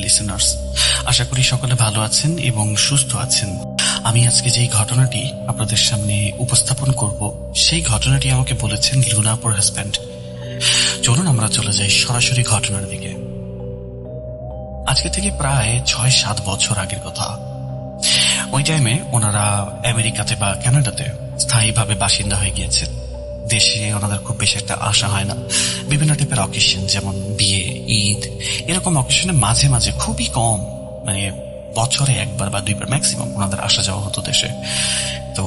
Listeners, আশা করি সকলে ভালো আছেন এবং সুস্থ আছেন। আমি আজকে যেই ঘটনাটি আপনাদের সামনে উপস্থাপন করব, সেই ঘটনাটি আমাকে বলেছেন লুনা আপুর হাজব্যান্ড। চলুন আমরা চলে যাই সরাসরি ঘটনার দিকে। আজকে থেকে প্রায় 6-7 বছর আগের কথা। ওই টাইমে ওনারা আমেরিকাতে বা কানাডাতে স্থায়ীভাবে বাসিন্দা হয়ে গিয়েছেন। দেশে ওনাদের খুব বেশি একটা আসা হয় না। বিভিন্ন টাইপের অকেশন, যেমন বিয়ে, ঈদ, এরকম অকেশনে মাঝে মাঝে খুবই কম, মানে বছরে একবার বা দুইবার ম্যাক্সিমাম ওনাদের আসা যাওয়া হতো দেশে। তো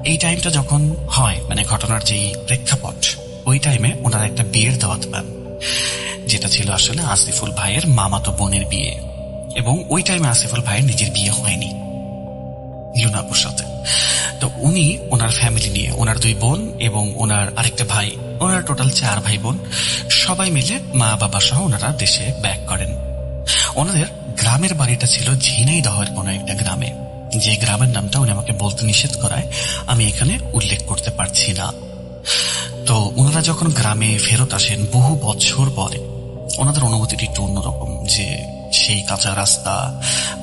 এই টাইমটা যখন হয়, মানে ঘটনার যেই প্রেক্ষাপট, ওই টাইমে ওনারা একটা বিয়ের দাওয়াত পান, যেটা ছিল আসলে আসিফুল ভাইয়ের মামাতো বোনের বিয়ে। এবং ওই টাইমে আসিফুল ভাইয়ের নিজের বিয়ে হয়নি লুনা আপুর সাথে। তো উনি ওনার ফ্যামিলি নিয়ে, ওনার 2 বোন এবং ওনার আরেকটা ভাই, ওনার টোটাল 4 ভাই বোন, সবাই মিলে মা বাবা সহ ওনারা দেশে ব্যাক করেন। ওনাদের গ্রামের বাড়িটা ছিল ঝিনাইদহের কোনো একটা গ্রামে, যে গ্রামের নামটা উনি আমাকে বলতে নিষেধ করায় আমি এখানে উল্লেখ করতে পারছি না। তো ওনারা যখন গ্রামে ফেরত আসেন বহু বছর পরে, ওনাদের অনুভূতিটি একটু অন্যরকম। যে সেই কাঁচা রাস্তা,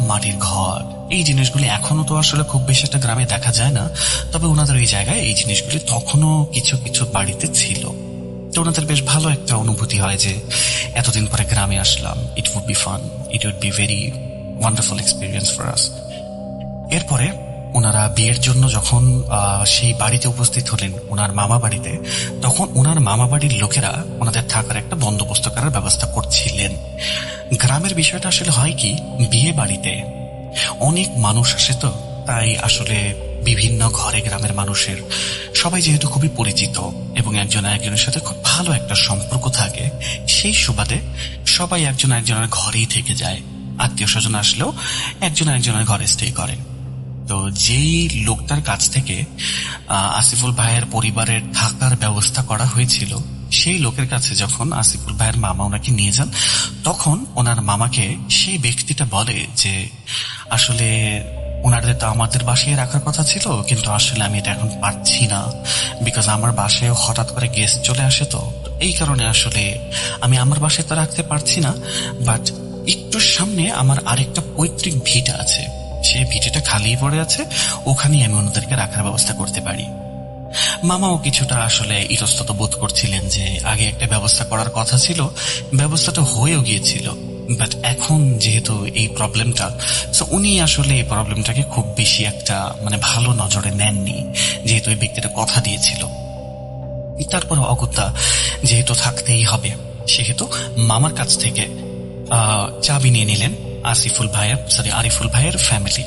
মাটির ঘর, এই জিনিসগুলি এখনো তো আসলে খুব বেশি একটা গ্রামে দেখা যায় না, তবে ওনাদের ওই জায়গায় এই জিনিসগুলি তখনও কিছু কিছু বাড়িতে ছিল। তো ওনাদের বেশ ভালো একটা অনুভূতি হয় যে এতদিন পরে গ্রামে আসলাম, it would be fun, it would be very wonderful experience for us. এরপরে ওনারা বিয়ের জন্য যখন সেই বাড়িতে উপস্থিত হলেন, ওনার মামা বাড়িতে, তখন ওনার মামা বাড়ির লোকেরা ওনাদের থাকার একটা বন্দোবস্ত করার ব্যবস্থা করছিলেন। গ্রামের বিষয়টা আসলে হয় কি, বিয়ে বাড়িতে অনেক মানুষ আসে, তো তাই আসলে বিভিন্ন ঘরে গ্রামের মানুষের সবাই যেহেতু খুবই পরিচিত এবং একজন একজনের সাথে খুব ভালো একটা সম্পর্ক থাকে, সেই সুবাদে সবাই একজন একজনের ঘরেই থেকে যায়। আত্মীয় স্বজন আসলেও একজন একজনের ঘরে স্টে করে। তো যেই লোকটার কাছ থেকে আসিফুল ভাইয়ের পরিবারের থাকার ব্যবস্থা করা হয়েছিল, সেই লোকের কাছে যখন আসিফুল ভাইয়ের মামা ওনাকে নিয়ে যান, তখন ওনার মামাকে সেই ব্যক্তিটা বলে যে আসলে ওনাদের তো আমাদের বাসায় রাখার কথা ছিল, কিন্তু আসলে আমি এটা এখন পারছি না, বিকজ আমার বাসায় হঠাৎ করে গেস্ট চলে আসে। তো এই কারণে আসলে আমি আমার বাসায় তো রাখতে পারছি না, বাট একটু সামনে আমার আরেকটা পৈতৃক ভিটা আছে, সেই ভিটেটা খালি পড়ে আছে, ওখানেই আমি ওনাদেরকে রাখার ব্যবস্থা করতে পারি। মামাও কিছুটা আসলে ইতস্তত বোধ করছিলেন যে আগে একটা ব্যবস্থা করার কথা ছিল, ব্যবস্থাটা হয়েও গিয়েছিল, বাট এখন যেহেতু এই প্রবলেমটা, সো উনি আসলে এই প্রবলেমটাকে খুব বেশি একটা মানে ভালো নজরে নেননি, যেহেতু এই ব্যক্তিটা কথা দিয়েছিল। তারপর অগত্যা যেহেতু থাকতেই হবে, সেহেতু মামার কাছ থেকে চাবি নিয়ে নিলেন আরিফুল ভাইয়ের ফ্যামিলি,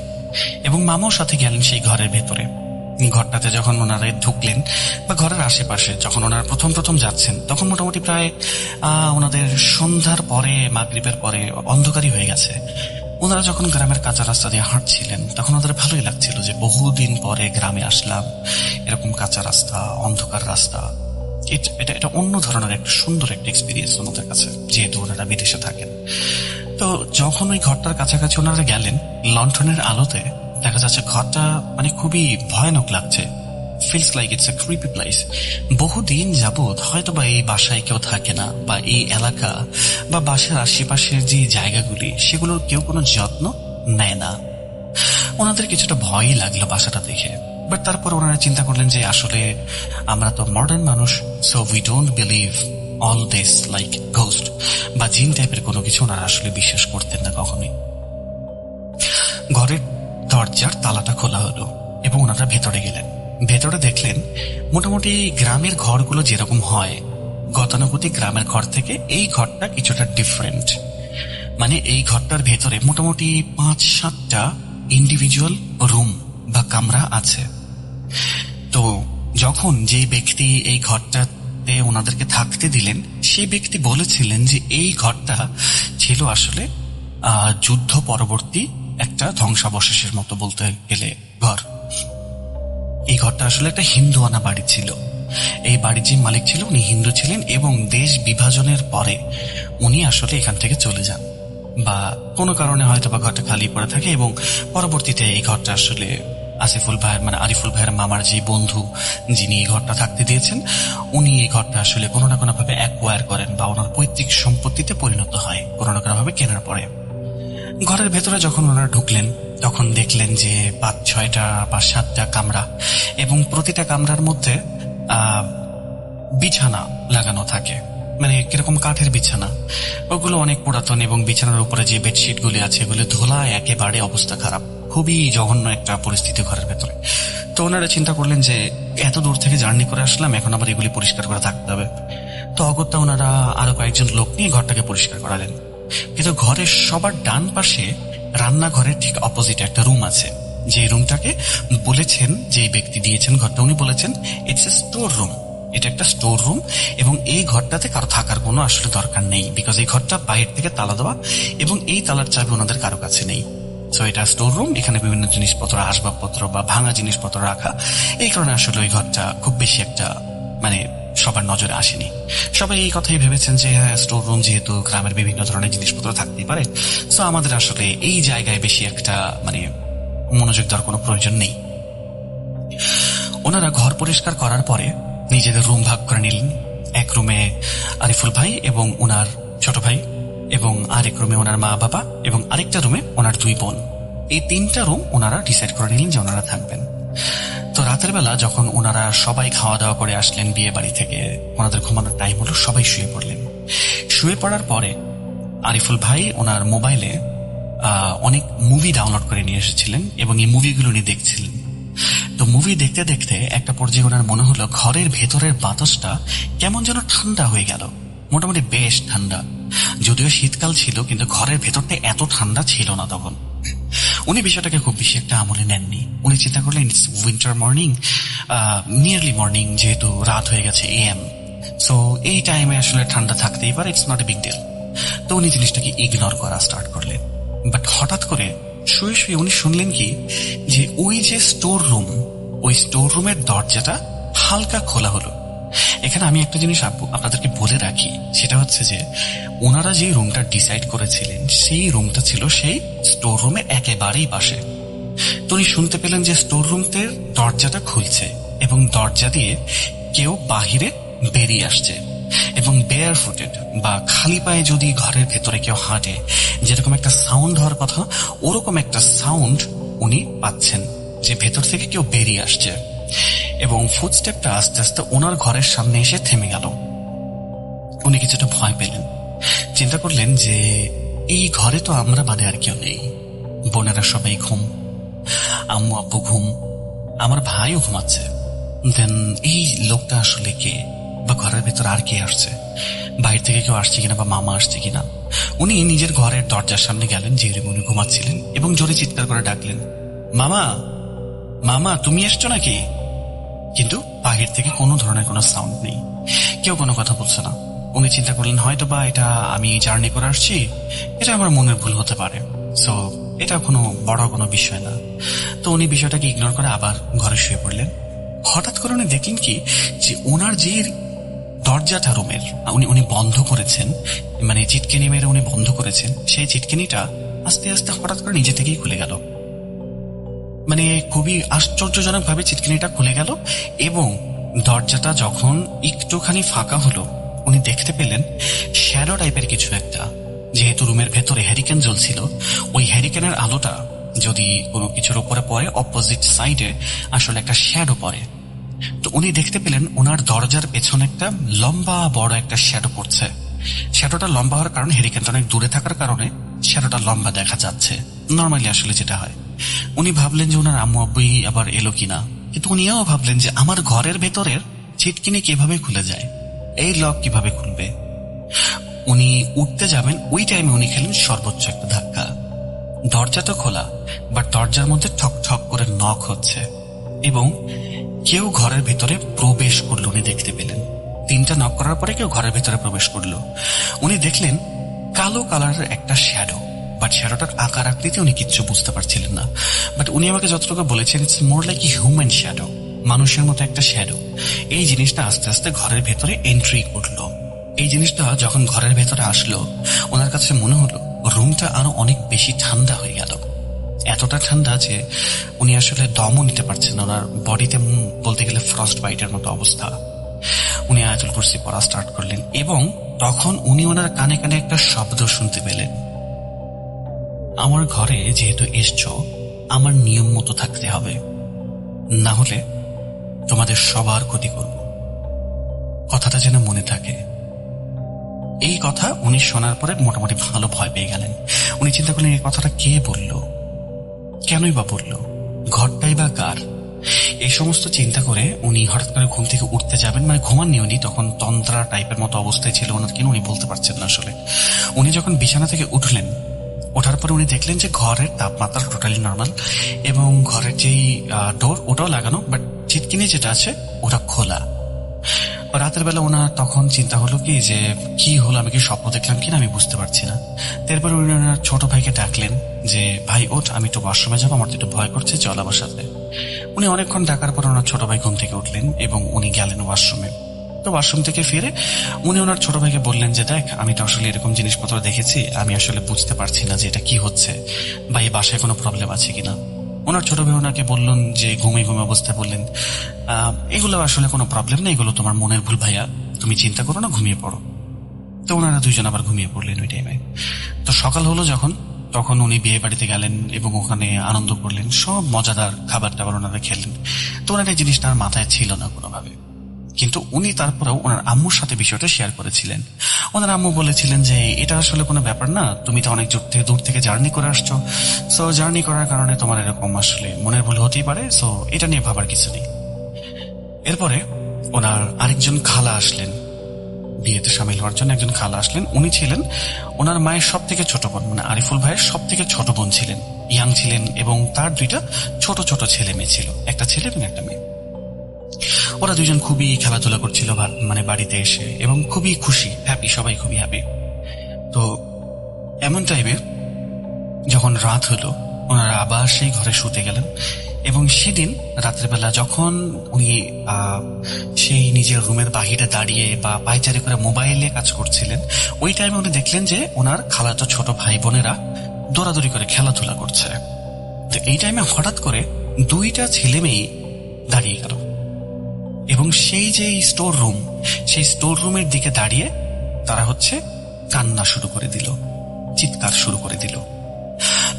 এবং মামাও সাথে গেলেন সেই ঘরের ভেতরে। ঘরটাতে যখন ওনারা ঢুকলেন বা ঘরের আশেপাশে যখন ওনারা প্রথম যাচ্ছেন, তখন মোটামুটি প্রায় ওনাদের সন্ধ্যার পরে, মাগরিবের পরে অন্ধকারই হয়ে গেছে। ওনারা যখন গ্রামের কাঁচা রাস্তা দিয়ে হাঁটছিলেন, তখন ওদের ভালোই লাগছিল যে বহুদিন পরে গ্রামে আসলাম, এরকম কাঁচা রাস্তা, অন্ধকার রাস্তা, এটা অন্য ধরনের একটা সুন্দর একটা এক্সপিরিয়েন্স ওনাদের কাছে, যেহেতু ওনারা বিদেশে থাকেন। তো যখন ওই ঘরটার কাছাকাছি ওনারা গেলেন, লণ্ঠনের আলোতে দেখা যাচ্ছে ঘরটা মানে খুবই ভয়ানক লাগছে। Feels like it's a creepy place. বহুদিন যাবৎ হয়তো বা এই বাসায় কেউ থাকে না, বা এই এলাকা বা বাসার আশেপাশের যে জায়গাগুলি, সেগুলোর কেউ কোনো যত্ন নেয় না। ওনাদের কিছুটা ভয়ই লাগলো বাসাটা দেখে, বাট তারপর ওনারা চিন্তা করলেন যে আসলে আমরা তো মডার্ন মানুষ, so we don't believe all this like ghost বা জিন টাইপের কোনো কিছু ওনারা আসলে বিশ্বাস করতেন না কখনোই। ঘরের দরজার তালাটা খোলা হলো এবং ওনারা ভেতরে গেলেন। ভেতরে দেখলেন মোটামুটি গ্রামের ঘরগুলো যেরকম হয়, গতানুগতিক গ্রামের ঘর থেকে এই ঘরটা কিছুটা ডিফারেন্ট। মানে এই ঘরটার ভেতরে মোটামুটি 5-7টা ইন্ডিভিজুয়াল রুম বা কামরা আছে। তো যখন যে ব্যক্তি এই ঘরটাতে ওনাদেরকে থাকতে দিলেন, সেই ব্যক্তি বলেছিলেন যে এই ঘরটা ছিল আসলে যুদ্ধ পরবর্তী একটা ধ্বংসাবশেষের মতো বলতে গেলে ঘর। এই ঘরটা আসলে একটা হিন্দুয়ানা বাড়ি ছিল। এই বাড়ির যে মালিক ছিল উনি হিন্দু ছিলেন, এবং দেশ বিভাজনের পরে উনি আসলে এখান থেকে চলে যান, বা কোনো কারণে হয়তো বা ঘরটা খালি পড়ে থাকে, এবং পরবর্তীতে এই ঘরটা আসলে আসিফুল ভাইয়ের মানে আরিফুল ভাইয়ের মামার যে বন্ধু যিনি এই ঘরটা থাকতে দিয়েছেন, উনি এই ঘরটা আসলে কোনো না কোনো ভাবে অ্যাকোয়ার করেন, বা ওনার পৈতৃক সম্পত্তিতে পরিণত হয় কোনো না কোনো ভাবে কেনার পরে। ঘরের ভেতরে যখন ওনারা ঢুকলেন তখন দেখলেন যে 5-6টা বা 7টা কামরা, এবং প্রতিটা কামরার মধ্যে বিছানা লাগানো থাকে, মানে কিরকম কাঠের বিছানা, ওগুলো অনেক পুরাতন, এবং বিছানার উপরে যে বেডশিটগুলি আছে এগুলো ধোলা, একেবারে অবস্থা খারাপ, খুবই জঘন্য একটা পরিস্থিতি ঘরের ভেতরে। তো ওনারা চিন্তা করলেন যে এত দূর থেকে জার্নি করে আসলাম, এখন আবার এগুলি পরিষ্কার করে থাকতে হবে। তো অগত্যা ওনারা আরো কয়েকজন লোক নিয়ে ঘরটাকে পরিষ্কার করালেন। কিন্তু ঘরের সবার ডান পাশে রান্নাঘরের ঠিক অপোজিটে একটা রুম আছে, যে রুমটাকে বলেছেন, যে ব্যক্তি দিয়েছেন ঘরটা, উনি বলেছেন ইটস এ স্টোর রুম, এটা একটা স্টোর রুম, এবং এই ঘরটাতে কারো থাকার কোনো আসলে দরকার নেই, বিকজ এই ঘরটা বাইরে থেকে তালা দেওয়া, এবং এই তালার চাবি ওনাদের কারো কাছে নেই। সো এটা স্টোর রুম, এখানে বিভিন্ন জিনিসপত্র, আসবাবপত্র বা ভাঙা জিনিসপত্র রাখা, এই কারণে আসলে ওই ঘরটা খুব বেশি একটা মানে সবার নজরে আসেনি। সবাই এই কথাই ভেবেছেন যে হ্যাঁ, স্টোর রুম যেহেতু, গ্রামের বিভিন্ন ধরনের জিনিসপত্র থাকতেই পারে, সো আমাদের আসলে এই জায়গায় বেশি একটা মানে মনোযোগ দেওয়ার কোনো প্রয়োজন নেই। ওনারা ঘর পরিষ্কার করার পরে নিজেদের রুম ভাগ করে নিলেন। এক রুমে আরিফুল ভাই এবং ওনার ছোট ভাই, এবং আরেক রুমে ওনার মা বাবা, এবং আরেকটা রুমে ওনার 2 বোন। এই 3টা রুম ওনারা ডিসাইড করে নিলেন যে ওনারা থাকবেন। তো রাতের বেলা যখন ওনারা সবাই খাওয়া দাওয়া করে আসলেন বিয়ে বাড়ি থেকে, ওনাদের ঘুমানোর টাইম হলো, সবাই শুয়ে পড়লেন। শুয়ে পড়ার পরে আরিফুল ভাই ওনার মোবাইলে অনেক মুভি ডাউনলোড করে নিয়ে এসেছিলেন, এবং এই মুভিগুলো উনি দেখছিলেন। তো মুভি দেখতে দেখতে একটা পর্যায়ে ওনার মনে হলো ঘরের ভেতরের বাতাসটা কেমন যেন ঠান্ডা হয়ে গেল, মোটামুটি বেশ ঠান্ডা। যদিও শীতকাল ছিল, কিন্তু ঘরের ভেতরটা এত ঠান্ডা ছিল না তখন। উনি বিষয়টাকে খুব বেশি একটা আমলে নেননি। উনি চিন্তা করলেন it's winter morning, nearly morning, যেহেতু রাত হয়ে গেছে AM, সো এই টাইমে আসলে ঠান্ডা থাকতেই পারে, it's not a big deal. তো উনি জিনিসটাকে ইগনোর করা স্টার্ট করলেন। বাট হঠাৎ করে শুয়ে শুয়ে উনি শুনলেন কি, যে ওই যে স্টোর রুম, ওই স্টোর রুমের দরজাটা হালকা খোলা হলো। এখানে আমি একটা জিনিস আপনাদেরকে বলে রাখি, সেটা হচ্ছে যে ওনারা যে রুমটা ডিসাইড করেছিলেন সেই রুমটা ছিল সেই স্টোর রুমের একেবারেই পাশে। তো উনি শুনতে পেলেন যে স্টোর রুমের দরজাটা খুলছে, এবং দরজা দিয়ে কেউ বাহিরে বেরিয়ে আসছে, এবং বেয়ার ফুটেড বা খালি পায়ে যদি ঘরের ভেতরে কেউ হাঁটে যেরকম একটা সাউন্ড হওয়ার কথা, ওরকম একটা সাউন্ড উনি পাচ্ছেন, যে ভেতর থেকে কেউ বেরিয়ে আসছে। এবং ফুটস্টেপটা আস্তে আস্তে ওনার ঘরের সামনে এসে থেমে গেল। উনি কিছুটা ভয় পেলেন, চিন্তা করলেন যে এই ঘরে তো আমরা বাদে আর কেউ নেই, বোনেরা সবাই ঘুম, আম্মু আব্বু ঘুম, আমার ভাইও ঘুমাচ্ছে, দেন এই লোকটা আসলে কে, বা ঘরের ভেতর আর কে আসছে, বাইরে থেকে কেউ আসছে কিনা, বা মামা আসছে কিনা। উনি নিজের ঘরের দরজার সামনে গেলেন, যে রুমে উনি ঘুমাচ্ছিলেন, এবং জোরে চিৎকার করে ডাকলেন, মামা, মামা, তুমি এসছো নাকি? কিন্তু বাহির থেকে কোনো ধরনের কোনো সাউন্ড নেই, কেউ কোনো কথা বলছে না। উনি চিন্তা করলেন হয়তো বা এটা আমি জার্নি করে আসছি, এটা আমার মনের ভুল হতে পারে, সো এটা কোনো বড় কোনো বিষয় না। তো উনি বিষয়টাকে ইগনোর করে আবার ঘরে শুয়ে পড়লেন। হঠাৎ করে উনি দেখলেন কি, যে ওনার যে দরজাটা রুমের উনি বন্ধ করেছেন, মানে চিটকেনি মেরে উনি বন্ধ করেছেন, সেই চিটকেনিটা আস্তে আস্তে হঠাৎ করে নিজে থেকেই খুলে গেল। মানে খুবই আশ্চর্যজনক ভাবে চিটকিনিটা খুলে গেল, এবং দরজাটা যখন একটুখানি ফাঁকা হলো, উনি দেখতে পেলেন শ্যাডো টাইপের কিছু একটা। যেহেতু রুমের ভেতরে হ্যারিকেন জ্বলছিল, ওই হ্যারিকেনের আলোটা যদি কোনো কিছুর উপরে পড়ে, অপোজিট সাইডে আসলে একটা শ্যাডো পড়ে। তো উনি দেখতে পেলেন ওনার দরজার পেছনে একটা লম্বা বড় একটা শ্যাডো পড়ছে। শ্যাডোটা লম্বা হওয়ার কারণে, হ্যারিকেনটা অনেক দূরে থাকার কারণে শ্যাডোটা লম্বা দেখা যাচ্ছে, নর্মালি আসলে যেটা হয়। উনি ভাবলেন যে ওনার আম্মু আব্বুই আবার এলো কিনা, কিন্তু উনিও ভাবলেন যে আমার ঘরের ভেতরের ছিটকিনি কিভাবে খুলে যায়, এই লক কিভাবে খুলবে। উনি উঠতে যাবেন, ওই টাইমে উনি খেলেন সর্বোচ্চ একটা ধাক্কা। দরজা তো খোলা, বাট দরজার মধ্যে ঠক ঠক করে নক হচ্ছে, এবং কেউ ঘরের ভেতরে প্রবেশ করলো উনি দেখতে পেলেন। 3টা নক করার পরে কেউ ঘরের ভেতরে প্রবেশ করলো। উনি দেখলেন কালো কালারের একটা শ্যাডো, বাট শ্যাডোটার আকার আকৃতি উনি কিচ্ছু বুঝতে পারছিলেন না। বাট উনি আমাকে যতটুকু বলেছেন, it's more like human shadow, মানুষের মতো একটা শ্যাডো। এই জিনিসটা আস্তে আস্তে ঘরের ভেতরে এন্ট্রি করলো। এই জিনিসটা যখন ঘরের ভেতরে আসলো, ওনার কাছে মনে হলো রুমটা আরো অনেক বেশি ঠান্ডা হয়ে গেল। এতটা ঠান্ডা যে উনি আসলে দমও নিতে পারছেন না, ওনার বডিতে বলতে গেলে ফ্রস্ট বাইটের মতো অবস্থা। উনি আয়াতুল কুরসি পড়া স্টার্ট করলেন, এবং তখন উনি ওনার কানে কানে একটা শব্দ শুনতে পেলেন, আমার ঘরে যেহেতু এসছো, আমার নিয়ম মতো থাকতে হবে, না হলে তোমাদের সবার ক্ষতি করব। কথাটা যেন মনে থাকে। এই কথা উনি শোনার পরে মোটামুটি ভালো ভয় পেয়ে গেলেন। উনি চিন্তা করলেন, এই কথাটা কে বলল, কেনই বা বলল, ঘরটাই বা কার। এই সমস্ত চিন্তা করে উনি হঠাৎ করে ঘুম থেকে উঠতে যাবেন, মানে ঘুমাননি উনি, তখন তন্দ্রা টাইপের মতো অবস্থায় ছিল ওনার, কিনা উনি বলতে পারছেন না আসলে। উনি যখন বিছানা থেকে উঠলেন, ওঠার পরে উনি দেখলেন যে ঘরের তাপমাত্রা টোটালি নর্মাল, এবং ঘরের যেই ডোর ওটাও লাগানো, বাট চিটকিনি যেটা আছে ওটা খোলা। রাতের বেলা ওনার তখন চিন্তা হলো যে কি হলো, আমি কি স্বপ্ন দেখলাম কিনা আমি বুঝতে পারছি না। তারপরে উনি ওনার ছোট ভাইকে ডাকলেন যে, ভাই ওঠ, আমি একটু ওয়াশরুমে যাবো, আমার তো একটু ভয় করছে, চল আমার সাথে। উনি অনেকক্ষণ ডাকার পর ওনার ছোট ভাই ঘুম থেকে উঠলেন এবং উনি গেলেন ওয়াশরুমে। তো ওয়াশরুম থেকে ফিরে উনি ওনার ছোট ভাইকে বললেন যে, দেখ, আমি তো আসলে এরকম জিনিসপত্র দেখেছি, আমি আসলে বুঝতে পারছি না যে এটা কি হচ্ছে বা এই বাসায় কোনো প্রবলেম আছে কিনা। ওনার ছোট ভাই ওনাকে বললেন যে, ঘুমে ঘুমে অবস্থায় বললেন, এগুলো আসলে কোনো প্রবলেম নেই, এগুলো তোমার মনের ভুল ভাইয়া, তুমি চিন্তা করো না, ঘুমিয়ে পড়ো। তো ওনারা দুইজন আবার ঘুমিয়ে পড়লেন ওই টাইমে। তো সকাল হলো যখন, তখন উনি বিয়ে বাড়িতে গেলেন এবং ওখানে আনন্দ করলেন, সব মজাদার খাবার টাবার ওনারা খেলেন। তো ওনার এই জিনিসটা আর মাথায় ছিল না কোনোভাবে, কিন্তু উনি তারপরেও ওনার আম্মুর সাথে বিষয়টা শেয়ার করেছিলেন। ওনার আম্মু বলেছিলেন যে, এটা আসলে কোনো ব্যাপার না, তুমি তো অনেক দূর থেকে জার্নি করে আসছো, সো জার্নি করার কারণে তোমার এরকম আসলে মনের ভুল হতেই পারে, সো এটা নিয়ে ভাবার কিছু নেই। এরপরে ওনার আরেকজন খালা আসলেন, বিয়েতে সামিল হওয়ার জন্য একজন খালা আসলেন। উনি ছিলেন ওনার মায়ের সব থেকে ছোট বোন, মানে আরিফুল ভাইয়ের সব থেকে ছোট বোন ছিলেন, ইয়াং ছিলেন, এবং তার দুইটা ছোট ছোট ছেলে মেয়ে ছিল, একটা ছেলে এবং একটা মেয়ে। ওরা দুজন খুবই খেলাধুলা করছিল মানে বাড়িতে এসে, এবং খুবই খুশি, হ্যাপি, সবাই খুবই হ্যাপি। তো এমন টাইমে যখন রাত হলো, ওনারা আবার সেই ঘরে শুতে গেলেন, এবং সেদিন রাতের বেলা যখন উনি সেই নিজের রুমের বাহিরে দাঁড়িয়ে বা পায়চারি করে মোবাইলে কাজ করছিলেন, ওই টাইমে উনি দেখলেন যে ওনার খালাতো ছোট ভাই বোনেরা দৌড়াদৌড়ি করে খেলাধুলা করছে। তো এই টাইমে হঠাৎ করে দুইটা ছেলে মেয়ে দাঁড়িয়ে গেল, এবং সেই যে স্টোর রুম, সেই স্টোর রুমের দিকে দাঁড়িয়ে তারা কান্না শুরু করে দিল, চিৎকার শুরু করে দিল।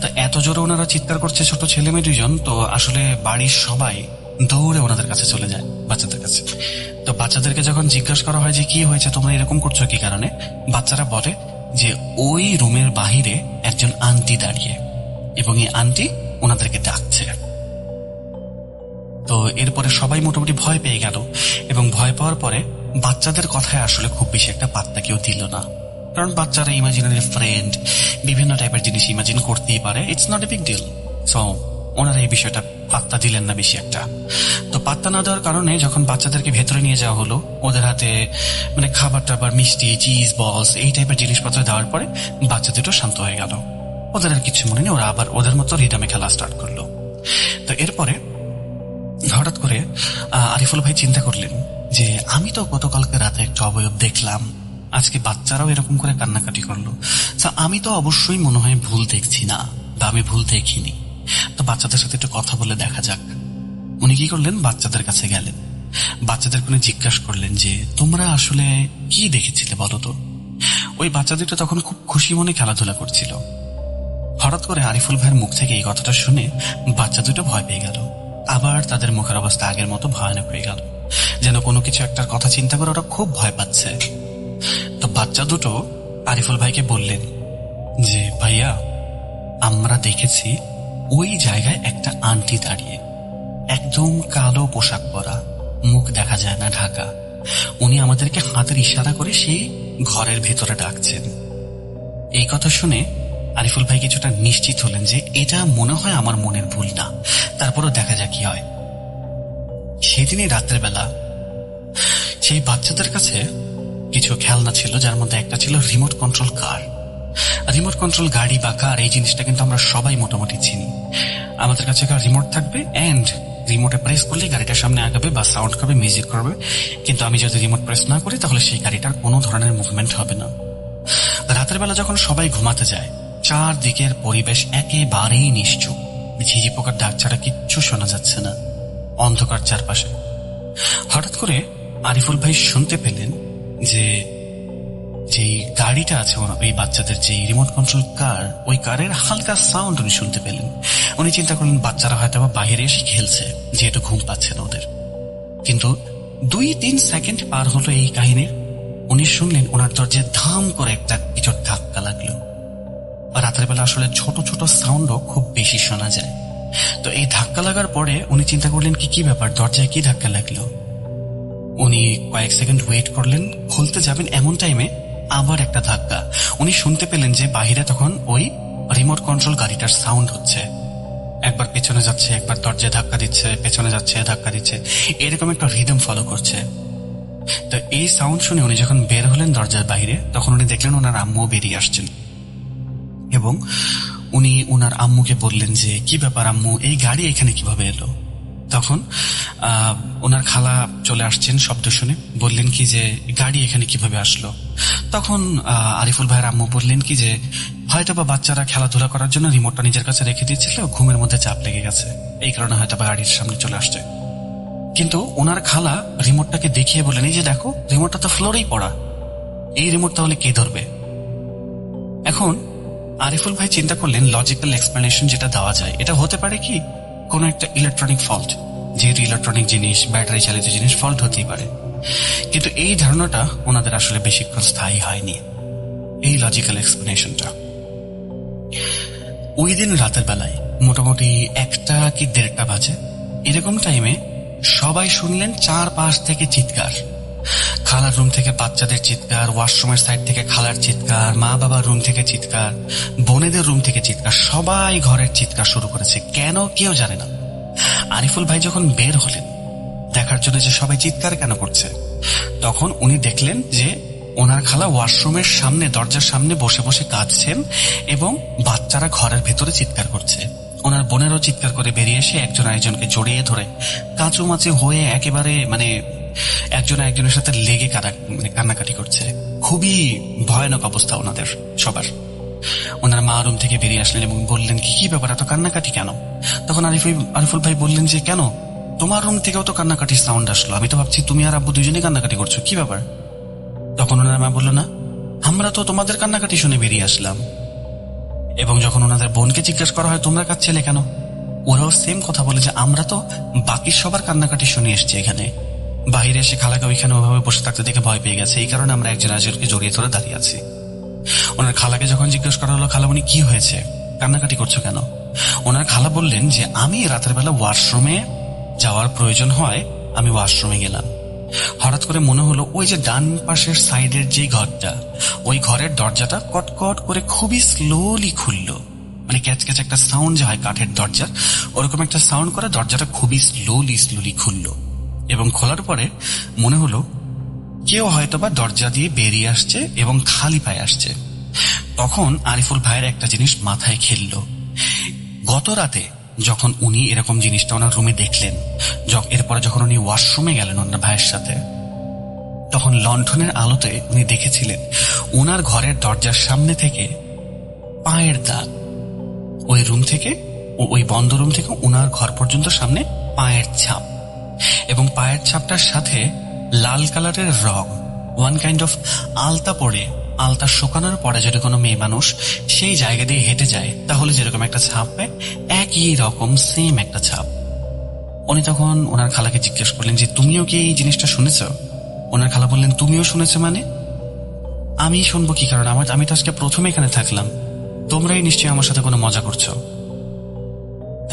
তো এত জোরে ওনারা চিৎকার করছে ছোট ছেলে মেয়ে দুইজন, তো আসলে বাড়ির সবাই দৌড়ে ওনাদের কাছে চলে যায়, বাচ্চাদের কাছে। তো বাচ্চাদেরকে যখন জিজ্ঞাসা করা হয় যে কি হয়েছে, তোমরা এরকম করছো কি কারণে, বাচ্চারা বলে যে ওই রুমের বাহিরে একজন আন্টি দাঁড়িয়ে, এবং এই আন্টি ওনাদেরকে ডাকছে। তো এরপরে সবাই মোটামুটি ভয় পেয়ে গেল, এবং ভয় পাওয়ার পরে বাচ্চাদের কথায় আসলে খুব বেশি একটা পাত্তা কেউ দিল না, কারণ বাচ্চারা ইমাজিনারি ফ্রেন্ড, বিভিন্ন টাইপের জিনিস ইমাজিন করতেই পারে, it's not a big deal. So ওনারা এই বিষয়টা পাত্তা দিলেন না বেশি একটা। তো পাত্তা না দেওয়ার কারণে যখন বাচ্চাদেরকে ভেতরে নিয়ে যাওয়া হলো, ওদের হাতে মানে খাবার টাবার, মিষ্টি, চিজ বলস, এই টাইপের জিনিসপত্র দেওয়ার পরে বাচ্চা দুটো শান্ত হয়ে গেল, ওদের আর কিছু মনে নেই, ওরা আবার ওদের মতো রিদমে খেলা স্টার্ট করলো। তো এরপরে হঠাৎ করে আরিফুল ভাই চিন্তা করলেন যে, আমি তো গতকালকে রাতে একটা অবয়ব দেখলাম, আজকে বাচ্চারাও এরকম করে কান্নাকাটি করলো, আমি তো অবশ্যই মনে হয় ভুল দেখছি না, বা আমি ভুল দেখিনি, তো বাচ্চাদের সাথে একটু কথা বলে দেখা যাক। উনি কি করলেন, বাচ্চাদের কাছে গেলেন, বাচ্চাদের কোনো জিজ্ঞাসা করলেন যে, তোমরা আসলে কি দেখেছিলে বলো তো। ওই বাচ্চা দুটো তখন খুব খুশি মনে খেলাধুলা করছিল। হঠাৎ করে আরিফুল ভাইয়ের মুখ থেকে এই কথাটা শুনে বাচ্চা দুটো ভয় পেয়ে গেল, আবার তাদের মুখের অবস্থা আগের মতো ভয়ানক হয়ে গেল, যেন কোনো কিছু একটার কথা চিন্তা করে ওরা খুব ভয় পাচ্ছে। তো বাচ্চা দুটো আরিফুল ভাইকে বললেন যে, ভাইয়া, আমরা দেখেছি ওই জায়গায় একটা আন্টি দাঁড়িয়ে, একদম কালো পোশাক পরা, মুখ দেখা যায় না, ঢাকা, উনি আমাদেরকে হাতের ইশারা করে সেই ঘরের ভেতরে ডাকছেন। এই কথা শুনে আরিফুল ভাই কিছুটা নিশ্চিত হলেন যে এটা মনে হয় আমার মনের ভুল না, তারপরও দেখা যাক কি হয়। সেদিনই রাতের বেলা সেই বাচ্চাদের কাছে কিছু খেলনা ছিল, যার মধ্যে একটা ছিল remote control car. Remote control গাড়ি বা কার, এই জিনিসটা কিন্তু আমরা সবাই মোটামুটি চিনি। আমাদের কাছে একটা রিমোট থাকবে, এন্ড রিমোটে প্রেস করলে গাড়িটার সামনে আগাবে বা সাউন্ড করবে, মিউজিক করবে, কিন্তু আমি যদি রিমোট প্রেস না করি তাহলে সেই গাড়িটার কোনো ধরনের মুভমেন্ট হবে না। রাতের বেলা যখন সবাই ঘুমাতে যায়, চারদিকের পরিবেশ একেবারেই নিশ্চুপ, ঝিঝি পোকার ডাক ছাড়া কিচ্ছু শোনা যাচ্ছে না, অন্ধকার চারপাশে। হঠাৎ করে আরিফুল ভাই শুনতে পেলেন যে যে গাড়িটা আছে এই বাচ্চাদের যে রিমোট কন্ট্রোল কার, ওই কারের হালকা সাউন্ড উনি শুনতে পেলেন। উনি চিন্তা করলেন বাচ্চারা হয়তো বা বাইরে এসে খেলছে, যেহেতু ঘুম পাচ্ছে না ওদের। কিন্তু 2-3 সেকেন্ড পার হলো এই কাহিনীর, উনি শুনলেন ওনার দরজায় ধাম করে একটা কিছু ধাক্কা লাগলো। রাতের বেলা আসলে ছোট ছোট সাউন্ডও খুব বেশি শোনা যায়। তো এই ধাক্কা লাগার পরে উনি চিন্তা করলেন কি ব্যাপার, দরজায় কি ধাক্কা লাগলো। উনি কয়েক সেকেন্ড ওয়েট করলেন, খুলতে যাবেন এমন টাইমে আবার একটা ধাক্কা। উনি শুনতে পেলেন যে বাহিরে তখন ওই রিমোট কন্ট্রোল গাড়িটার সাউন্ড হচ্ছে। একবার পেছনে যাচ্ছে, একবার দরজায় ধাক্কা দিচ্ছে, পেছনে যাচ্ছে, ধাক্কা দিচ্ছে, এরকম একটা রিদম ফলো করছে। তো এই সাউন্ড শুনে উনি যখন বের হলেন দরজার বাইরে, তখন উনি দেখলেন ওনার আম্মু বেরিয়ে আসছেন এবং উনি ওনার আম্মুকে বললেন যে কি ব্যাপার আম্মু, এই গাড়ি এখানে কিভাবে এলো। তখন ওনার খালা চলে আসছেন শব্দ শুনে, বললেন কি যে গাড়ি এখানে কিভাবে আসলো। তখন আরিফুল ভাইয়ের আম্মু বললেন কি যে হয়তো বা বাচ্চারা খেলাধুলা করার জন্য রিমোটটা নিজের কাছে রেখে দিয়েছিল, ঘুমের মধ্যে চাপ লেগে গেছে, এই কারণে হয়তো বা গাড়ির সামনে চলে আসছে। কিন্তু ওনার খালা রিমোটটাকে দেখিয়ে বললেন এই যে দেখো, রিমোটটা তো ফ্লোরেই পড়া, এই রিমোট তাহলে কে ধরবে। এখন আরিফুল ভাই চিন্তা করলেন লজিক্যাল এক্সপ্লেনেশন যেটা দেওয়া যায়, এটা হতে পারে কি কোনো একটা ইলেকট্রনিক ফল্ট, যেহেতু ইলেকট্রনিক জিনিস, ব্যাটারি চালিত জিনিস, ফল্ট হতেই পারে। কিন্তু এই ধারণাটা ওনাদের আসলে বেশিক্ষণ স্থায়ী হয়নি, এই লজিক্যাল এক্সপ্লেনেশনটা। ওই দিন রাতের বেলায় মোটামুটি 1টা কি 1:30 বাজে, এরকম টাইমে সবাই শুনলেন চারপাশ থেকে চিৎকার। খালার রুম থেকে বাচ্চাদের চিৎকার, ওয়াশরুমের সাইড থেকে খালার চিৎকার, মা বাবার রুম থেকে চিৎকার, বোনেদের রুম থেকে চিৎকার, সবাই ঘরের চিৎকার শুরু করেছে। কেন কেউ জানে না। আরিফুল ভাই যখন বের হলেন দেখার জন্য যে সবাই চিৎকার কেন করছে, তখন উনি দেখলেন যে ওনার খালা ওয়াশরুমের সামনে, দরজার সামনে বসে বসে কাঁদছেন এবং বাচ্চারা ঘরের ভেতরে চিৎকার করছে। ওনার বোনেরও চিৎকার করে বেরিয়ে এসে একজন আরেকজনকে জড়িয়ে ধরে কাঁচুমাচু হয়ে একেবারে একজন একজনের সাথে লেগে কান্নাকাটি করছে। খুবই ভয়ানক অবস্থা ওনাদের সবার। ওনার মা রুম থেকে বেরিয়ে আসলেন এবং বললেন কি ব্যাপার, এত কান্নাকাটি কেন। তখন আরিফুল ভাই বললেন যে কেন, তোমার রুম থেকেও তো কান্নাকাটির সাউন্ড আসলো, আমি তো ভাবছি তুমি আর আব্বু দুজনে কান্নাকাটি করছো, কি ব্যাপার। তখন ওনার মা বলল না, আমরা তো তোমাদের কান্নাকাটি শুনে বেরিয়ে আসলাম। এবং যখন ওনাদের বোনকে জিজ্ঞাসা করা হয় তোমরা কাঁদছিলে কেন, ওরাও সেম কথা বলে যে আমরা তো বাকি সবার কান্নাকাটি শুনে এসছি এখানে, বাইরে এসে খালাকে ওইখানে ওইভাবে বসে থাকতে দেখে ভয় পেয়ে গেছে, এই কারণে আমরা একজন আরেকজনকে জড়িয়ে ধরে দাঁড়িয়ে আছি। ওনার খালাকে যখন জিজ্ঞেস করা হলো খালামণি কি হয়েছে, কান্নাকাটি করছো কেন, ওনার খালা বললেন যে আমি রাতের বেলা ওয়াশরুমে যাওয়ার প্রয়োজন হয়, আমি ওয়াশরুমে গেলাম, হঠাৎ করে মনে হলো ওই যে ডান পাশের সাইডের যে ঘরটা, ওই ঘরের দরজাটা কটকট করে খুবই স্লোলি খুললো, ক্যাচ ক্যাচ একটা সাউন্ড যে হয় কাঠের দরজার, ওরকম একটা সাউন্ড করে দরজাটা খুবই স্লোলি খুললো। এবং খোলার পরে মনে হলো কেউ হয়তোবা দরজা দিয়ে বেরিয়ে আসছে এবং খালি পায়ে আসছে। তখন আরিফুল ভাইয়ের একটা জিনিস মাথায় খেললো, গত রাতে যখন উনি এরকম জিনিসটা ওনার রুমে দেখলেন, এরপরে যখন উনি ওয়াশরুমে গেলেন ওনার ভাইয়ের সাথে, তখন লণ্ঠনের আলোতে উনি দেখেছিলেন ওনার ঘরের দরজার সামনে থেকে পায়ের দাগ, ওই রুম থেকে ওই বন্ধ রুম থেকে ওনার ঘর পর্যন্ত সামনে পায়ের ছাপ, এবং পায়ের ছাপটার সাথে লাল কালারের রং, ওয়ান কাইন্ড অফ আলতা পরে, আলতা শুকানোর পরে যদি কোনো মেয়ে মানুষ সেই জায়গা দিয়ে হেঁটে যায় তাহলে যেরকম একটা ছাপ পায়, একই রকম সেম একটা ছাপ। উনি তখন ওনার খালাকে জিজ্ঞেস করলেন যে তুমিও কি এই জিনিসটা শুনেছ। ওনার খালা বললেন তুমিও শুনেছ মানে, আমি শুনবো কি কারণ, আমি তো আজকে প্রথমে এখানে থাকলাম, তোমরাই নিশ্চয়ই আমার সাথে কোনো মজা করছো।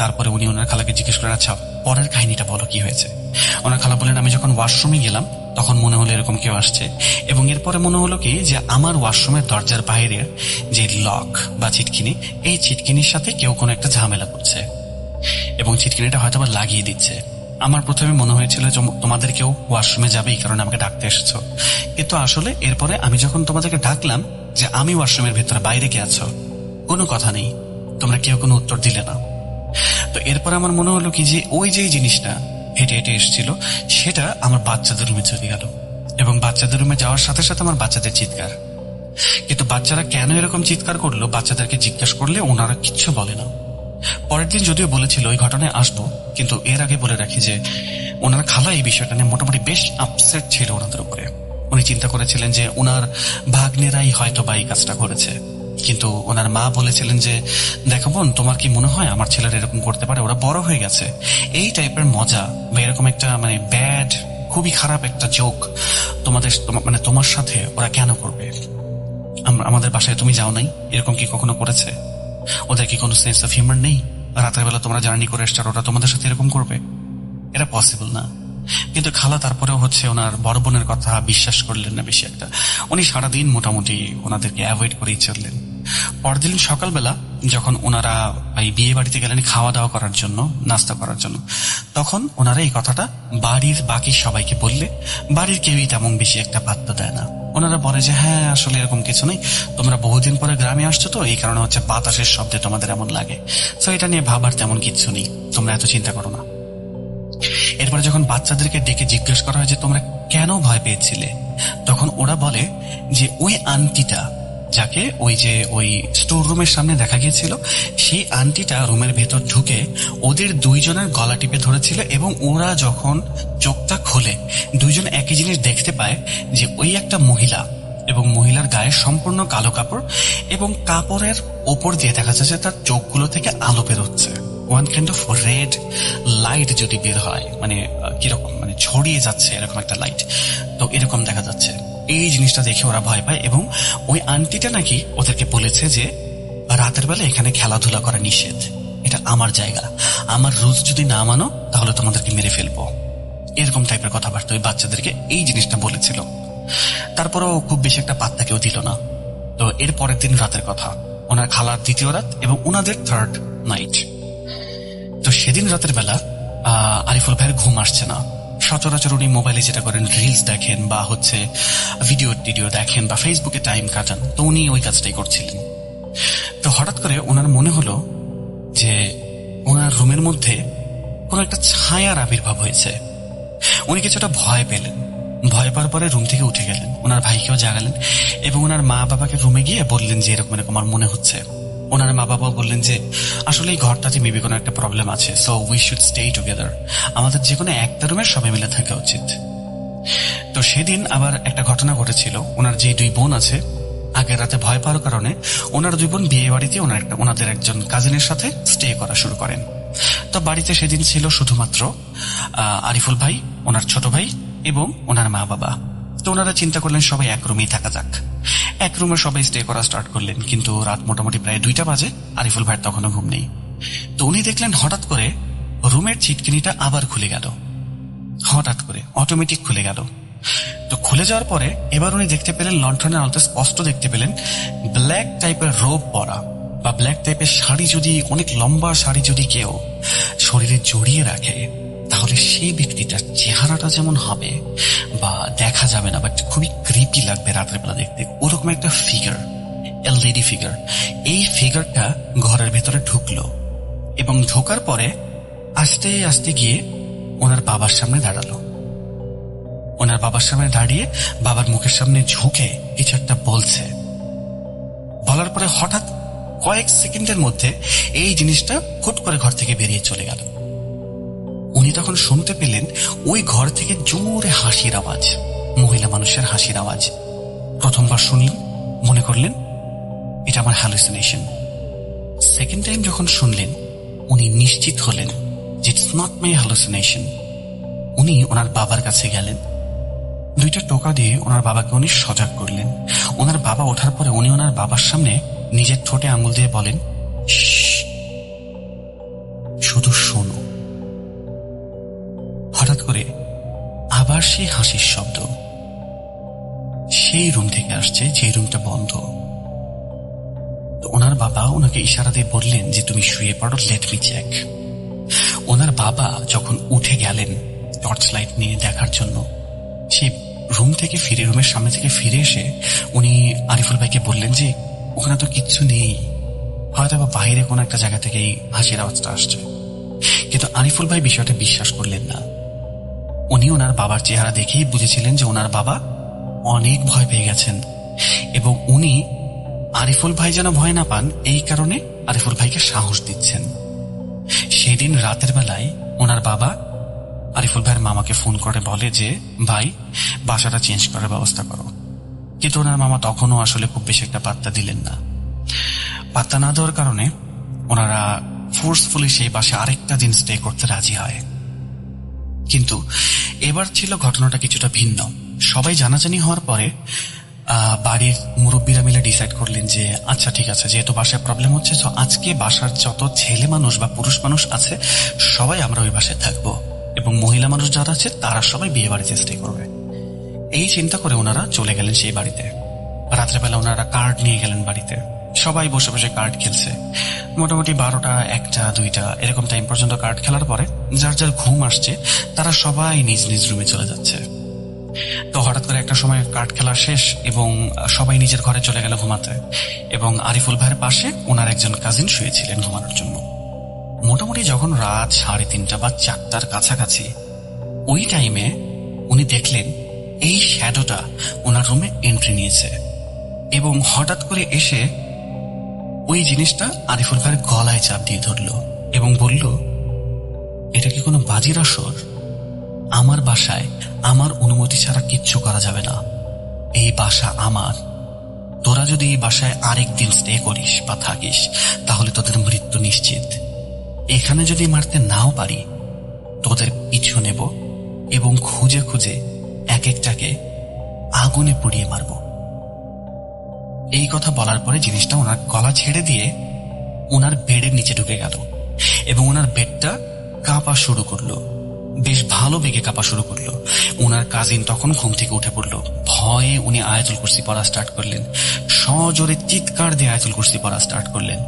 তারপরে উনি ওনার খালাকে জিজ্ঞেস করেন আচ্ছা পরের কাহিনীটা বলো, কি হয়েছে। ওনার খালা বললেন আমি যখন ওয়াশরুমে গেলাম তখন মনে হলো এরকম কেউ আসছে, এবং এরপরে মনে হলো কি যে আমার ওয়াশরুমের দরজার বাইরের যে লক বা ছিটকিনি, এই ছিটকিনির সাথে কেউ কোনো একটা ঝামেলা করছে এবং ছিটকিনিটা হয়তো আবার লাগিয়ে দিচ্ছে। আমার প্রথমে মনে হয়েছিল তোমাদের কেউ ওয়াশরুমে যাবে এই কারণে আমাকে ডাকতে এসেছো, কিন্তু আসলে এরপরে আমি যখন তোমাদেরকে ডাকলাম যে আমি ওয়াশরুমের ভেতরে বাইরে কে আছো, কোনো কথা নেই, তোমরা কেউ কোনো উত্তর দিলে না। তো এরপর আমার মনে হলো কি যে ওই যে জিনিসটা হেঁটে হেঁটে এসেছিল সেটা আমার বাচ্চাদের রুমে চলে গেল, এবং বাচ্চাদের রুমে যাওয়ার সাথে সাথে আমার বাচ্চাদের চিৎকার। কিন্তু বাচ্চারা কেন এরকম চিৎকার করলো বাচ্চাদেরকে জিজ্ঞাসা করলে ওনারা কিচ্ছু বলে না। পরের দিন যদিও বলেছিল ওই ঘটনায় আসবো, কিন্তু এর আগে বলে রাখি যে ওনার খালা এই বিষয়টা নিয়ে মোটামুটি বেশ আপসেট ছিল ওনাদের উপরে। উনি চিন্তা করেছিলেন যে ওনার ভাগ্নেরাই হয়তো বা এই কাজটা করেছে, কিন্তু ওনার মা বলেছিলেন যে দেখো বোন, তোমার কি মনে হয় আমার ছেলেরা এরকম করতে পারে? ওরা বড় হয়ে গেছে। এই টাইপের মজা বা এরকম একটা ব্যাড, খুবই খারাপ একটা জোক তোমার সাথে ওরা কেন করবে? আমাদের বাসায় তুমি যাও নাই, এরকম কি কখনো করেছে? ওদের কি কোনো সেন্স অফ হিউমার নেই? রাতের বেলা তোমরা জার্নি করে এসছো, ওরা তোমাদের সাথে এরকম করবে? এটা পসিবল না। কিন্তু খালা তারপরেও ওনার বড় বোনের কথা বিশ্বাস করলেন না বেশি একটা। উনি সারাদিন মোটামুটি ওনাদেরকে অ্যাভয়েড করেই চললেন। পরদিন সকালবেলা যখন ওনারা এই বিয়ে বাড়িতে গেলেন খাওয়া দাওয়া করার জন্য, নাস্তা করার জন্য, তখন ওনারা এই কথাটা বাড়ির বাকি সবাইকে বললে বাড়ির কেউই তেমন বেশি একটা পাত্তা দেয় না। ওনারা বলে যে হ্যাঁ, আসলে এরকম কিছু নেই, তোমরা বহুদিন পরে গ্রামে আসছো তো এই কারণে বাতাসের শব্দে তোমাদের এমন লাগে, তো এটা নিয়ে ভাবার তেমন কিছু নেই, তোমরা এত চিন্তা করো না। এরপরে যখন বাচ্চাদেরকে ডেকে জিজ্ঞেস করা হয় যে তোমরা কেন ভয় পেয়েছিলে, তখন ওরা বলে যে ওই আন্টিটা যাকে ওই স্টোর রুমের সামনে দেখা গিয়েছিল, সেই আন্টিটা রুমের ভেতর ঢুকে ওদের দুইজনের গলা টিপে ধরেছিল, এবং ওরা যখন চোখটা খোলে দুইজন একই জিনিস দেখতে পায় যে ওই একটা মহিলা, এবং মহিলার গায়ে সম্পূর্ণ কালো কাপড়, এবং কাপড়ের ওপর দিয়ে দেখা যাচ্ছে তার চোখগুলো থেকে আলো বের হচ্ছে। One kind of red light যদি বের হয়, কিরকম ছড়িয়ে যাচ্ছে এরকম একটা লাইট, তো এরকম দেখা যাচ্ছে। এই জিনিসটা দেখে ওরা ভয় পায়, এবং ওই আন্টিটা নাকি ওদেরকে বলেছে যে রাতের বেলা এখানে খেলাধুলা করা নিষেধ, এটা আমার জায়গা, আমার রুলস যদি না মানো তাহলে তোমাদেরকে মেরে ফেলবো, এরকম টাইপের কথাবার্তা ওই বাচ্চাদেরকে এই জিনিসটা বলেছিল। তারপরেও খুব বেশি একটা পাত্তা কেউ দিল না। তো এর পরের দিন রাতের কথা, ওনার খালার দ্বিতীয় রাত এবং ওনাদের থার্ড নাইট। তো সেদিন রাতের বেলা আরিফুল ভাইয়ের ঘুম আসছে না। সচরাচর উনি মোবাইলে যেটা করেন, রিলস দেখেন বা ভিডিও দেখেন বা ফেসবুকে টাইম কাটান, তো উনি ওই কাজটাই করছিলেন। তো হঠাৎ করে ওনার মনে হলো যে ওনার রুমের মধ্যে কোনো একটা ছায়ার আবির্ভাব হয়েছে। উনি কিছুটা ভয় পেলেন। ভয় পাওয়ার পরে রুম থেকে উঠে গেলেন, ওনার ভাইকেও জাগালেন, এবং ওনার মা বাবাকে রুমে গিয়ে বললেন যে এরকম আমার মনে হচ্ছে। ওনার মা বাবাও বললেন যে আসলে এই ঘরটাতে মেবি কোনো একটা প্রবলেম আছে, so we should stay together, আমাদের যে কোনো একটা রুমের সবাই মিলে থাকা উচিত। তো সেদিন আবার একটা ঘটনা ঘটেছিল। ওনার যে দুই বোন আছে, আগের রাতে ভয় পাওয়ার কারণে ওনার দুই বোন বিয়ে বাড়িতে ওনাদের একজন কাজিনের সাথে স্টে করা শুরু করেন। তো বাড়িতে সেদিন ছিল শুধুমাত্র আরিফুল ভাই, ওনার ছোট ভাই এবং ওনার মা বাবা। তো ওনারা চিন্তা করলেন সবাই এক রুমেই থাকা যাক। এক রুমে সবাই স্টে করা স্টার্ট করলেন, কিন্তু রাত মোটামুটি প্রায় 2টা বাজে, আরিফুল ভাইয়ের তখনও ঘুম নেই। তো উনি দেখলেন হঠাৎ করে রুমের ছিটকিনিটা আবার খুলে গেল, হঠাৎ করে অটোমেটিক খুলে গেল। তো খুলে যাওয়ার পরে এবার উনি দেখতে পেলেন, লণ্ঠনের আলোতে স্পষ্ট দেখতে পেলেন ব্ল্যাক টাইপের রোব পরা বা ব্ল্যাক টাইপের শাড়ি, যদি অনেক লম্বা শাড়ি যদি কেউ শরীরে জড়িয়ে রাখে, তাহলে সেই ব্যক্তিটার চেহারাটা যেমন হবে বা দেখা যাবে না, বাট খুবই ক্রিপি লাগবে রাতের বেলা দেখতে, ওরকম একটা ফিগার, লেডি ফিগার। এই ফিগারটা ঘরের ভেতরে ঢুকলো, এবং ঢোকার পরে আস্তে আস্তে গিয়ে ওনার বাবার সামনে দাঁড়ালো। ওনার বাবার সামনে দাঁড়িয়ে বাবার মুখের সামনে ঝুঁকে কিছু একটা বলছে। বলার পরে হঠাৎ কয়েক সেকেন্ডের মধ্যে এই জিনিসটা হুট করে ঘর থেকে বেরিয়ে চলে গেল। উনি তখন শুনতে পেলেন ওই ঘর থেকে জোরে হাসির আওয়াজ, মহিলা মানুষের হাসির আওয়াজ। প্রথমবার শুনলেন, মনে করলেন এটা আমার হ্যালুসিনেশন। সেকেন্ড টাইম যখন শুনলেন, উনি নিশ্চিত হলেন যে ইটস নট মাই হ্যালুসিনেশন। উনি ওনার বাবার কাছে গেলেন, 2টা টোকা দিয়ে ওনার বাবাকে উনি সজাগ করলেন। ওনার বাবা ওঠার পরে উনি ওনার বাবার সামনে নিজের ঠোঁটে আঙুল দিয়ে বলেন, শুধু শোনো। হঠাৎ করে আবার সেই হাসির শব্দ সেই রুম থেকে আসছে, যে রুমটা বন্ধ। তো ওনার বাবা ওনাকে ইশারা দিয়ে বললেন যে তুমি শুয়ে পড়ো, লেট মি চেক। ওনার বাবা যখন উঠে গেলেন টর্চ লাইট নিয়ে দেখার জন্য, সেই রুম থেকে ফিরে, রুমের সামনে থেকে ফিরে এসে উনি আরিফুল ভাইকে বললেন যে ওখানে তো কিচ্ছু নেই, হয়তো বা বাইরে কোনো একটা জায়গা থেকে এই হাসির আওয়াজটা আসছে। কিন্তু আরিফুল ভাই বিষয়টা বিশ্বাস করলেন না। উনি ওনার বাবার চেহারা দেখেই বুঝেছিলেন যে ওনার বাবা অনেক ভয় পেয়ে গেছেন, এবং উনি আরিফুল ভাই যেন ভয় না পান এই কারণে আরিফুল ভাইকে সাহস দিচ্ছেন। সেদিন রাতের বেলায় ওনার বাবা আরিফুল ভাইয়ের মামাকে ফোন করে বলে যে ভাই, বাসাটা চেঞ্জ করার ব্যবস্থা করো। কিন্তু ওনার মামা তখনও আসলে খুব বেশি একটা পাত্তা দিলেন না। পাত্তা না দেওয়ার কারণে ওনারা ফোর্সফুলি সেই বাসে আরেকটা দিন স্টে করতে রাজি হয়। কিন্তু এবার ছিল ঘটনাটা কিছুটা ভিন্ন। সবাই জানাজানি হওয়ার পরে বাড়ির মুরব্বীরা মিলে ডিসাইড করলেন যে আচ্ছা ঠিক আছে, যেহেতু বাসায় প্রবলেম হচ্ছে, তো আজকে বাসার যত ছেলে মানুষ বা পুরুষ মানুষ আছে সবাই আমরা ওই বাসায় থাকবো, এবং মহিলা মানুষ যারা আছে তারা সবাই বিয়ে বাড়িতে স্টে করবে। এই চিন্তা করে ওনারা চলে গেলেন সেই বাড়িতে। রাত্রেবেলা ওনারা কার্ড নিয়ে গেলেন বাড়িতে। সবাই বসে বসে কার্ড খেলছে। মোটামুটি 12টা, 1টা, 2টা এরকম টাইম পর্যন্ত কার্ড খেলার পরে যার যার ঘুম আসছে তারা সবাই নিজ নিজ রুমে চলে যাচ্ছে। তো হঠাৎ করে একটা সময় কার্ড খেলা শেষ এবং সবাই নিজের ঘরে চলে গেল ঘুমাতে, এবং আরিফুল ভাইয়ের পাশে ওনার একজন কাজিন শুয়েছিলেন ঘুমানোর জন্য। মোটামুটি যখন রাত 3:30 বা 4টার কাছাকাছি, ওই টাইমে উনি দেখলেন এই শ্যাডোটা ওনার রুমে এন্ট্রি নিয়েছে, এবং হঠাৎ করে এসে ওই জিনিসটা আরিফুল ভাইয়ের গলায় চাপ দিয়ে ধরল এবং বলল, এটা কি কোনো বাজির আসর? আমার বাসায় আমার অনুমতি ছাড়া কিচ্ছু করা যাবে না। এই বাসা আমার। তোরা যদি এই বাসায় আরেক দিন স্টে করিস বা থাকিস তাহলে তোদের মৃত্যু নিশ্চিত। এখানে যদি মারতে নাও পারি তোদের পিছু নেব এবং খুঁজে খুঁজে এক একটাকে আগুনে পুড়িয়ে মারব। এই কথা বলার পরে জিনিসটা ওনার গলা ছেড়ে দিয়ে ওনার বেডের নিচে ঢুকে গেল, এবং ওনার বেডটা কাঁপা শুরু করলো, বেশ ভালো বেগে কাঁপা শুরু করলো। ওনার কাজিন তখন ঘুম থেকে উঠে পড়লো। ভয়ে উনি আয়াতুল কুরসি পড়া স্টার্ট করলেন, সজোরে চিৎকার দিয়ে আয়াতুল কুরসি পড়া স্টার্ট করলেন।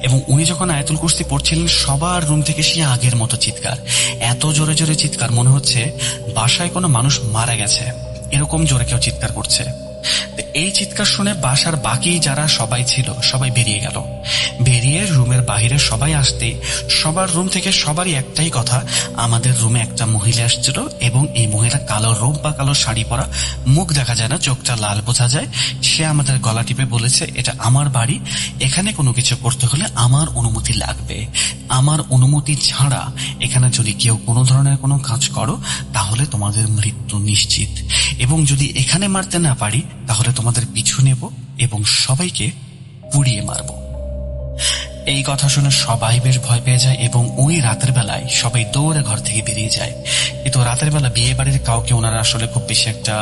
এবং উনি যখন আয়াতুল কুরসি পড়ছিলেন সবার রুম থেকে সে আগের মতো চিৎকার, এত জোরে জোরে চিৎকার মনে হচ্ছে বাসায় কোনো মানুষ মারা গেছে, এরকম জোরে কেউ চিৎকার করছে। এই চিৎকার শুনে বাসার বাকি যারা সবাই ছিল সবাই বেরিয়ে গেল। বেরিয়ে রুমের বাহিরে সবাই আসতে সবার রুম থেকে সবারই একটাই কথা, আমাদের রুমে একটা মহিলা আসছিল, এবং এই মহিলা কালো রোব বা কালো শাড়ি পরা, মুখ দেখা যায় না, চোখটা লাল বোঝা যায়। সে আমাদের গলা টিপে বলেছে, এটা আমার বাড়ি, এখানে কোনো কিছু করতে হলে আমার অনুমতি লাগবে। আমার অনুমতি ছাড়া এখানে যদি কেউ কোনো ধরনের কোনো কাজ করো তাহলে তোমাদের মৃত্যু নিশ্চিত, এবং যদি এখানে মারতে না পারি তাহলে তোমাদের পিছু নেব এবং সবাইকে পুড়িয়ে মারব। এই কথা শুনে সবাই বেশ ভয় পেয়ে যায়, এবং ওই রাতের বেলায় সবাই দৌড়ে ঘর থেকে বেরিয়ে যায়। কিন্তু রাতের বেলা বিয়ে বাড়ির কাউকে ওনারা আসলে খুব বেশি একটা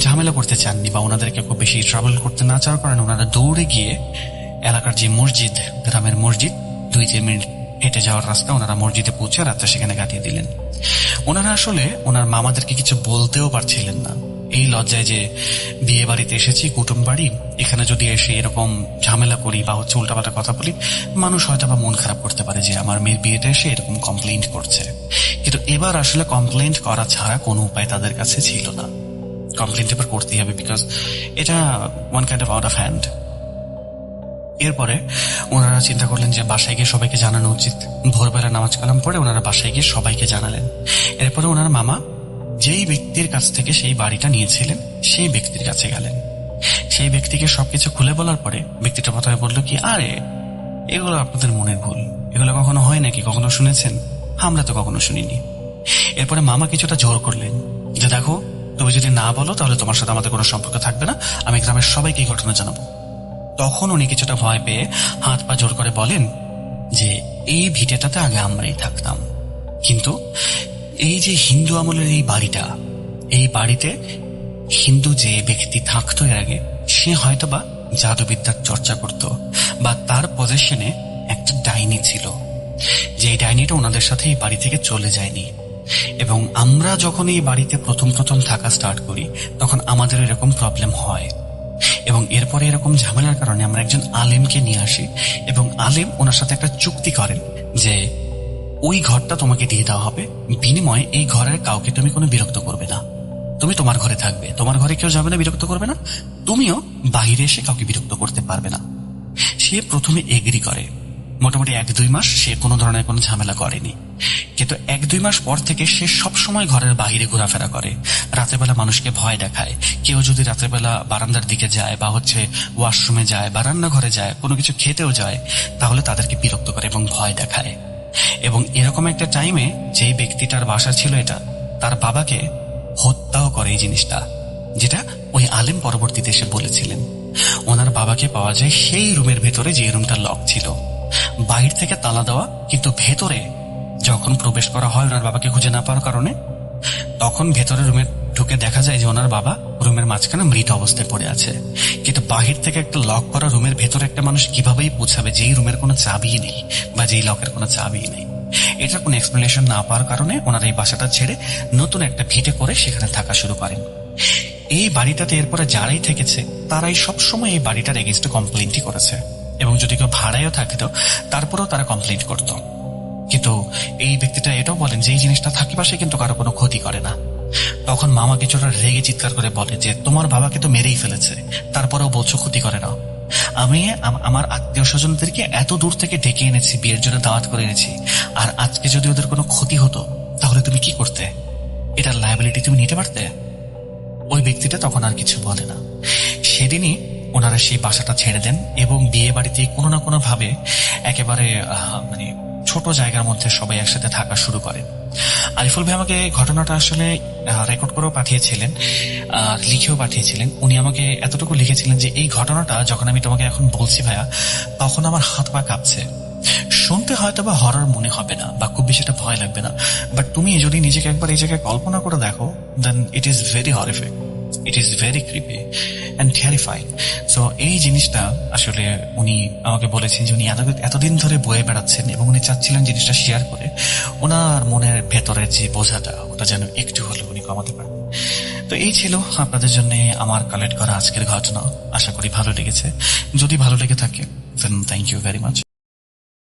ঝামেলা করতে চাননি, বা ওনাদেরকে খুব বেশি ট্রাভেল করতে না চাওয়ার কারণে ওনারা দৌড়ে গিয়ে এলাকার যে মসজিদ, গ্রামের মসজিদ, 2-3 মিনিট হেঁটে যাওয়ার রাস্তা, ওনারা মসজিদে পৌঁছে রাতটা সেখানে কাটিয়ে দিলেন। ওনারা আসলে ওনার মামাদেরকে কিছু বলতেও পারছিলেন না, এই লজ্জায় যে বিয়ে বাড়িতে এসেছি, কুটুম বাড়ি, এখানে যদি এসে এরকম ঝামেলা করি বা উল্টাপাল্টা কথা বলি, মানুষ হয়তো বা মন খারাপ করতে পারে যে আমার মেয়ের বিয়েতে এসে এরকম কমপ্লেইন্ট করছে। কিন্তু এবার আসলে কমপ্লেইন্ট করা ছাড়া কোনো উপায় তাদের কাছে ছিল না। কমপ্লেইন্ট এবার করতেই হবে, বিকজ এটা one kind of out of hand. এরপরে ওনারা চিন্তা করলেন যে বাসায় গিয়ে সবাইকে জানানো উচিত। ভোরবেলা নামাজ কালাম পড়ে ওনারা বাসায় গিয়ে সবাইকে জানালেন। এরপরে ওনার মামা যেই ব্যক্তির কাছ থেকে সেই বাড়িটা নিয়েছিলেন সেই ব্যক্তির কাছে গেলেন। সেই ব্যক্তিকে সবকিছু খুলে বলার পরে ব্যক্তিটা প্রথমে বলল কি, আরে এগুলো আপনাদের মনের ভুল, এগুলো কখনো হয় নাকি, কখনো শুনেছেন? আমরা তো কখনো শুনিনি। এরপরে মামা কিছুটা জোর করলেন যে দেখো, তুমি যদি না বলো তাহলে তোমার সাথে আমাদের কোনো সম্পর্ক থাকবে না, আমি গ্রামের সবাইকে এই ঘটনা জানাবো। তখন উনি কিছুটা ভয় পেয়ে হাত পা জোর করে বলেন যে এই ভিটেটাতে আগে আমরাই থাকতাম, কিন্তু এই যে হিন্দু আমলের এই বাড়িটা, এই বাড়িতে হিন্দু যে ব্যক্তি থাকতো এর আগে, সে হয়তোবা জাদুবিদ্যার চর্চা করত, বা তার পজিশনে একটা ডাইনি ছিল, যে ডাইনিটা ওনাদের সাথে এই বাড়ি থেকে চলে যায়নি। এবং আমরা যখন এই বাড়িতে প্রথম থাকা স্টার্ট করি তখন আমাদের এরকম প্রবলেম হয়, এবং এরপরে এরকম ঝামেলার কারণে আমরা একজন আলেমকে নিয়ে আসি, এবং আলেম ওনার সাথে একটা চুক্তি করেন যে ওই ঘরটা তোমাকে দিয়ে দেওয়া হবে, বিনিময়ে এই ঘরের কাউকে তুমি কোনো বিরক্ত করবে না, তুমি তোমার ঘরে থাকবে, তোমার ঘরে কেউ যাবে না, বিরক্ত করবে না, তুমিও বাহিরে এসে কাউকে বিরক্ত করতে পারবে না। সে প্রথমে এগ্রি করে। মোটামুটি 1-2 মাস সে কোনো ধরনের কোনো ঝামেলা করেনি, কিন্তু 1-2 মাস পর থেকে সে সবসময় ঘরের বাহিরে ঘোরাফেরা করে, রাতেরবেলা মানুষকে ভয় দেখায়। কেউ যদি রাতেরবেলা বারান্দার দিকে যায় বা ওয়াশরুমে যায় বা রান্নাঘরে যায়, কোনো কিছু খেতেও যায়, তাহলে তাদেরকে বিরক্ত করে এবং ভয় দেখায়। এবং এরকম একটা টাইমে যেই ব্যক্তিটার বাসা ছিল এটা, তার বাবাকে হত্যাও করে এই জিনিসটা, যেটা ওই আলেম পরবর্তীতে এসে বলেছিলেন। ওনার বাবাকে পাওয়া যায় সেই রুমের ভেতরে, যে রুমটা লক ছিল, বাইরে থেকে তালা দেওয়া, কিন্তু ভেতরে যখন প্রবেশ করা হয় ওনার বাবাকে খুঁজে না পাওয়ার কারণে, তখন ভেতরে রুমে ঢুকে দেখা যায় যে ওনার বাবা রুমের মাঝখানে মৃত অবস্থায় পড়ে আছে। কিন্তু বাহির থেকে একটা লক করা রুমের ভেতরে একটা মানুষ কিভাবেই পৌঁছাবে যেই রুমের কোনো চাবি নেই বা যেই লকের কোনো চাবি নেই? এটার কোনো এক্সপ্লেনেশন না পাওয়ার কারণে ওনারা এই বাসাটা ছেড়ে নতুন একটা ভিটে করে সেখানে থাকা শুরু করেন। এই বাড়িটাতে এরপরে যারাই থেকেছে তারাই সবসময় এই বাড়িটার এগেইনস্টে কমপ্লেইনই করেছে, এবং যদি কেউ ভাড়ায়ও থাকতো তারপরেও তারা কমপ্লেইন করত। কিন্তু এই ব্যক্তিটা এটাও বলেন যে এই জিনিসটা থাকিবার সে কিন্তু কারো কোনো ক্ষতি করে না। তখন মামা কিছুটা রেগে চিৎকার করে বলে যে তোমার বাবাকে তো মেরেই ফেলেছে, তারপরেও বলছো ক্ষতি করে না। আমি আমার আত্মীয় স্বজনদেরকে এত দূর থেকে ডেকে এনেছি, বিয়ের জন্য দাওয়াত করে এনেছি, আর আজকে যদি ওদের কোনো ক্ষতি হতো তাহলে তুমি কি করতে? এটার লায়াবিলিটি তুমি নিতে পারতে? ওই ব্যক্তিটা তখন আর কিছু বলে না। সেদিনই ওনারা সেই বাসাটা ছেড়ে দেন এবং বিয়ে বাড়িতে কোনো না কোনো ভাবে একেবারে মানে ছোট জায়গার মধ্যে সবাই একসাথে থাকা শুরু করে। আরিফুল ভাই আমাকে ঘটনাটা আসলে রেকর্ড করেও পাঠিয়েছিলেন, লিখেও পাঠিয়েছিলেন। উনি আমাকে এতটুকু লিখেছিলেন যে এই ঘটনাটা যখন আমি তোমাকে এখন বলছি ভাইয়া, তখন আমার হাত পা কাঁপছে। শুনতে হয়তো বা হরর মনে হবে না বা খুব বেশি একটা ভয় লাগবে না, বাট তুমি যদি নিজেকে একবার এই জায়গায় কল্পনা করে দেখো, then it is very horrific, it is very creepy and terrifying. So এই জিনিসটা আসলে উনি আমাকে বলেছেন যে উনি এতদিন ধরে বয়ে বেড়াচ্ছেন এবং উনি চাচ্ছিলেন জিনিসটা শেয়ার করে ওনার মনের ভেতরের যে বোঝাটা ওটা যেন একটু হলেও উনি কমাতে পারেন। তো এই ছিল আপনাদের জন্য আমার কালেক্ট করা আজকের ঘটনা। আশা করি ভালো লেগেছে। যদি ভালো লেগে থাকে দেন থ্যাংক ইউ ভেরি মাচ।